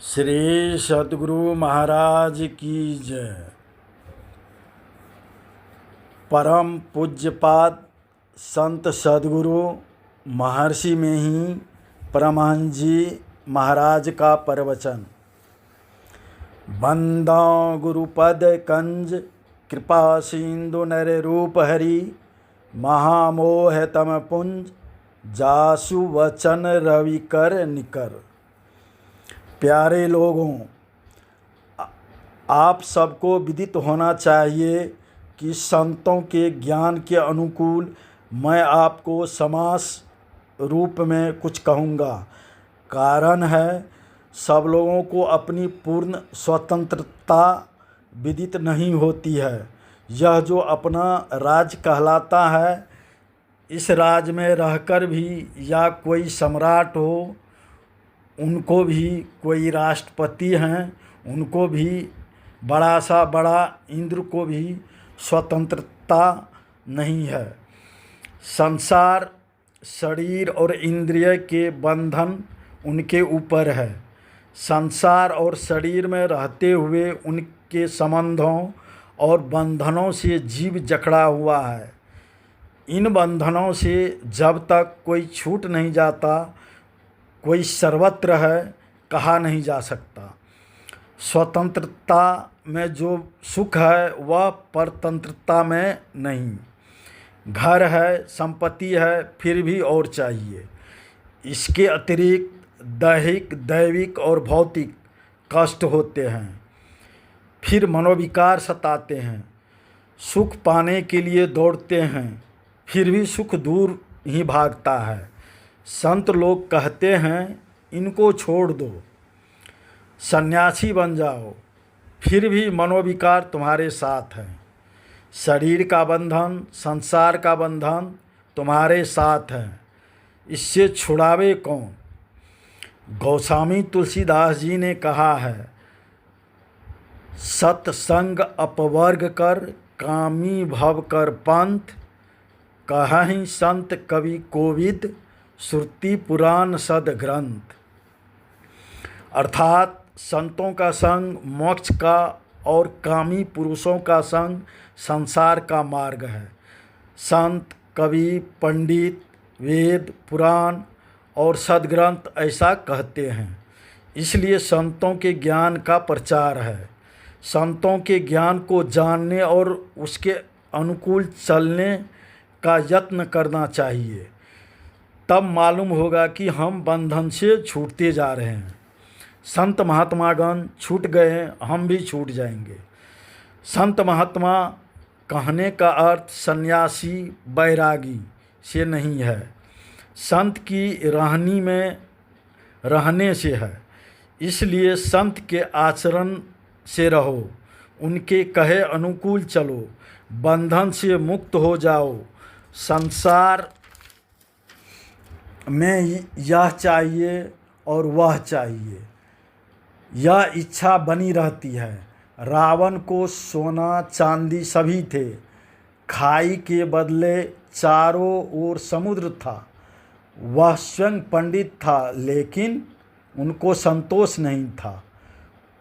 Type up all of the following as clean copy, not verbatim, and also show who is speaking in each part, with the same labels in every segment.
Speaker 1: श्री सद्गुरु महाराज की जय। परम पूज्यपाद संत सद्गुरु महर्षि में ही परमहंस जी महाराज का प्रवचन। बंदो गुरुपद कंज कृपा सिंधु नर रूप हरि महामोह तम पुंज जासु वचन रवि कर निकर। प्यारे लोगों, आप सबको विदित होना चाहिए कि संतों के ज्ञान के अनुकूल मैं आपको समास रूप में कुछ कहूँगा। कारण है सब लोगों को अपनी पूर्ण स्वतंत्रता विदित नहीं होती है। यह जो अपना राज कहलाता है, इस राज में रहकर भी या कोई सम्राट हो, उनको भी कोई राष्ट्रपति हैं, उनको भी बड़ा सा बड़ा इंद्र को भी स्वतंत्रता नहीं है। संसार शरीर और इंद्रिय के बंधन उनके ऊपर है। संसार और शरीर में रहते हुए उनके संबंधों और बंधनों से जीव जकड़ा हुआ है। इन बंधनों से जब तक कोई छूट नहीं जाता, कोई सर्वत्र है कहा नहीं जा सकता। स्वतंत्रता में जो सुख है वह परतंत्रता में नहीं। घर है, संपत्ति है, फिर भी और चाहिए। इसके अतिरिक्त दैहिक, दैविक और भौतिक कष्ट होते हैं। फिर मनोविकार सताते हैं। सुख पाने के लिए दौड़ते हैं, फिर भी सुख दूर ही भागता है। संत लोग कहते हैं इनको छोड़ दो, सन्यासी बन जाओ, फिर भी मनोविकार तुम्हारे साथ है। शरीर का बंधन, संसार का बंधन तुम्हारे साथ है, इससे छुड़ावे कौन। गोस्वामी तुलसीदास जी ने कहा है, सत्संग अपवर्ग कर कामी भव कर पंथ, कहहि संत कवि कोविद श्रुति पुराण सद ग्रंथ। अर्थात संतों का संग मोक्ष का और कामी पुरुषों का संग संसार का मार्ग है। संत, कवि, पंडित, वेद, पुराण और सदग्रंथ ऐसा कहते हैं। इसलिए संतों के ज्ञान का प्रचार है। संतों के ज्ञान को जानने और उसके अनुकूल चलने का यत्न करना चाहिए। तब मालूम होगा कि हम बंधन से छूटते जा रहे हैं। संत महात्मागण छूट गए, हम भी छूट जाएंगे। संत महात्मा कहने का अर्थ सन्यासी, बैरागी से नहीं है। संत की रहनी में रहने से है। इसलिए संत के आचरण से रहो, उनके कहे अनुकूल चलो, बंधन से मुक्त हो जाओ। संसार में यह चाहिए और वह चाहिए, यह इच्छा बनी रहती है। रावण को सोना चांदी सभी थे, खाई के बदले चारों ओर समुद्र था। वह स्वयं पंडित था, लेकिन उनको संतोष नहीं था।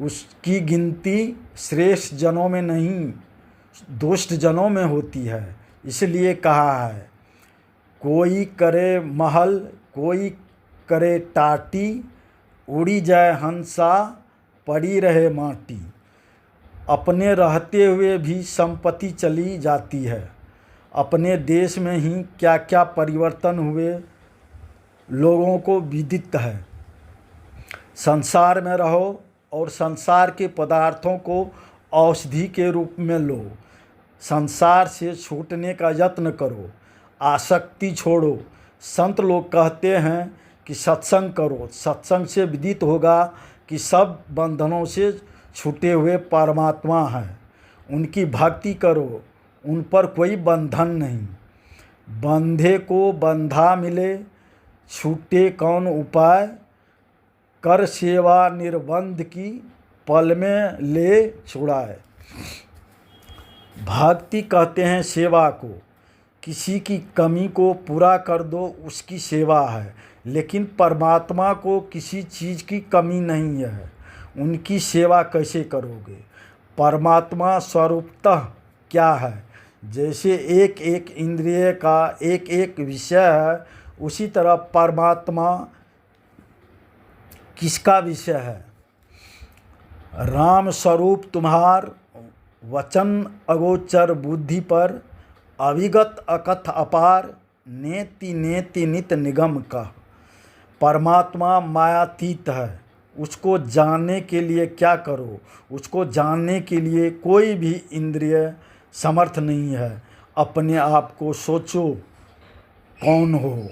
Speaker 1: उसकी गिनती श्रेष्ठ जनों में नहीं, दुष्ट जनों में होती है। इसलिए कहा है, कोई करे महल, कोई करे टाटी, उड़ी जाए हंसा, पड़ी रहे माटी। अपने रहते हुए भी संपत्ति चली जाती है। अपने देश में ही क्या क्या परिवर्तन हुए लोगों को विदित है। संसार में रहो और संसार के पदार्थों को औषधि के रूप में लो। संसार से छूटने का यत्न करो, आसक्ति छोड़ो। संत लोग कहते हैं कि सत्संग करो। सत्संग से विदित होगा कि सब बंधनों से छूटे हुए परमात्मा हैं। उनकी भक्ति करो, उन पर कोई बंधन नहीं। बंधे को बंधा मिले, छूटे कौन उपाय, कर सेवा निर्बंध की, पल में ले छुड़ाए। भक्ति कहते हैं सेवा को। किसी की कमी को पूरा कर दो, उसकी सेवा है। लेकिन परमात्मा को किसी चीज़ की कमी नहीं है। उनकी सेवा कैसे करोगे? परमात्मा स्वरूपतः क्या है? जैसे एक एक इंद्रिय का एक एक विषय है, उसी तरह परमात्मा किसका विषय है? राम स्वरूप तुम्हार वचन अगोचर बुद्धि पर, अविगत अकथ अपार, नेति नेति नित निगम का। परमात्मा मायातीत है, उसको जानने के लिए क्या करो? उसको जानने के लिए कोई भी इंद्रिय समर्थ नहीं है। अपने आप को सोचो, कौन हो?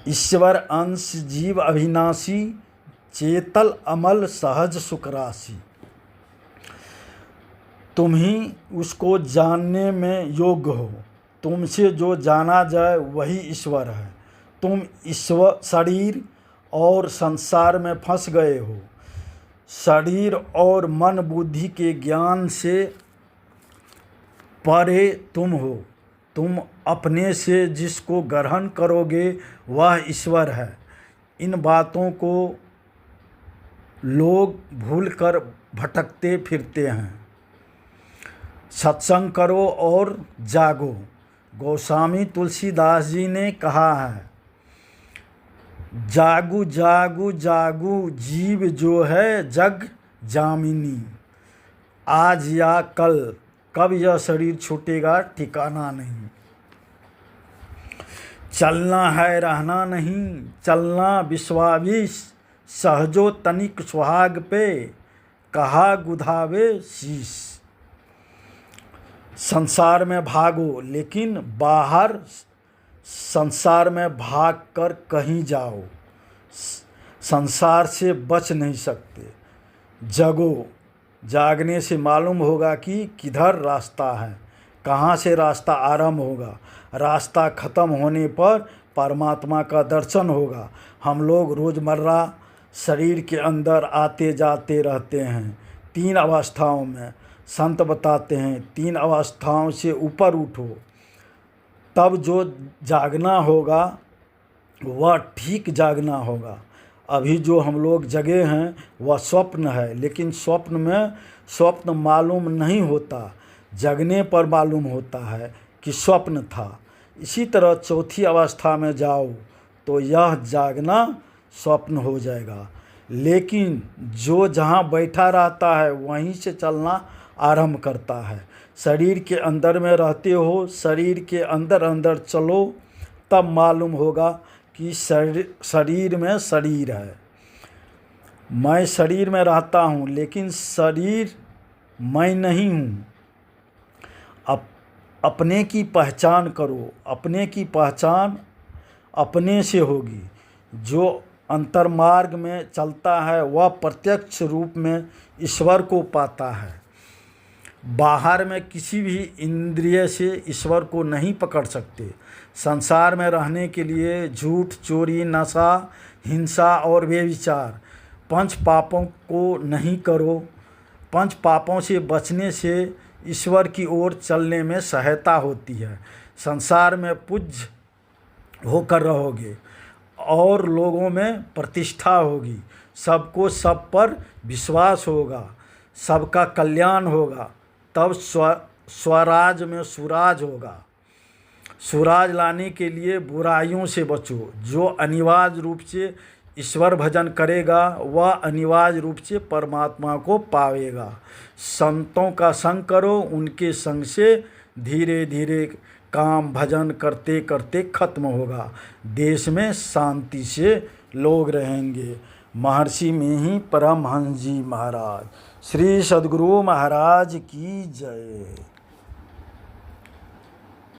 Speaker 1: ईश्वर अंश जीव अविनाशी, चेतल अमल सहज सुख राशि। तुम ही उसको जानने में योग्य हो। तुमसे जो जाना जाए वही ईश्वर है। तुम ईश्वर शरीर और संसार में फंस गए हो। शरीर और मन बुद्धि के ज्ञान से परे तुम हो। तुम अपने से जिसको ग्रहण करोगे वह ईश्वर है। इन बातों को लोग भूलकर भटकते फिरते हैं। सत्संग करो और जागो। गोस्वामी तुलसीदास जी ने कहा है, जागू जागू जागू जीव जो है जग जामिनी। आज या कल कब यह शरीर छूटेगा ठिकाना नहीं। चलना है रहना नहीं, चलना विश्वाविश, सहजो तनिक सुहाग पे, कहा गुधावे शीश। संसार में भागो, लेकिन बाहर संसार में भागकर कहीं जाओ। संसार से बच नहीं सकते। जगो, जागने से मालूम होगा कि किधर रास्ता है, कहाँ से रास्ता आरंभ होगा। रास्ता ख़त्म होने पर परमात्मा का दर्शन होगा। हम लोग रोज़मर्रा शरीर के अंदर आते जाते रहते हैं 3 अवस्थाओं में। संत बताते हैं 3 अवस्थाओं से ऊपर उठो, तब जो जागना होगा वह ठीक जागना होगा। अभी जो हम लोग जगे हैं वह स्वप्न है, लेकिन स्वप्न में स्वप्न मालूम नहीं होता, जगने पर मालूम होता है कि स्वप्न था। इसी तरह चौथी अवस्था में जाओ तो यह जागना स्वप्न हो जाएगा। लेकिन जो जहाँ बैठा रहता है वहीं से चलना आरंभ करता है। शरीर के अंदर में रहते हो, शरीर के अंदर अंदर चलो, तब मालूम होगा कि शरीर में शरीर है। मैं शरीर में रहता हूँ, लेकिन शरीर मैं नहीं हूँ। अपने की पहचान करो। अपने की पहचान अपने से होगी। जो अंतर्मार्ग में चलता है वह प्रत्यक्ष रूप में ईश्वर को पाता है। बाहर में किसी भी इंद्रिय से ईश्वर को नहीं पकड़ सकते। संसार में रहने के लिए झूठ, चोरी, नशा, हिंसा और व्यभिचार 5 पापों को नहीं करो। 5 पापों से बचने से ईश्वर की ओर चलने में सहायता होती है। संसार में पूज्य होकर रहोगे और लोगों में प्रतिष्ठा होगी। सबको सब पर विश्वास होगा, सबका कल्याण होगा। तब स्वराज में सुराज होगा। सुराज लाने के लिए बुराइयों से बचो। जो अनिवार्य रूप से ईश्वर भजन करेगा वह अनिवार्य रूप से परमात्मा को पावेगा। संतों का संग करो, उनके संग से धीरे धीरे काम भजन करते करते खत्म होगा। देश में शांति से लोग रहेंगे। महर्षि में ही परमहंस जी महाराज, श्री सद्गुरु महाराज की जय।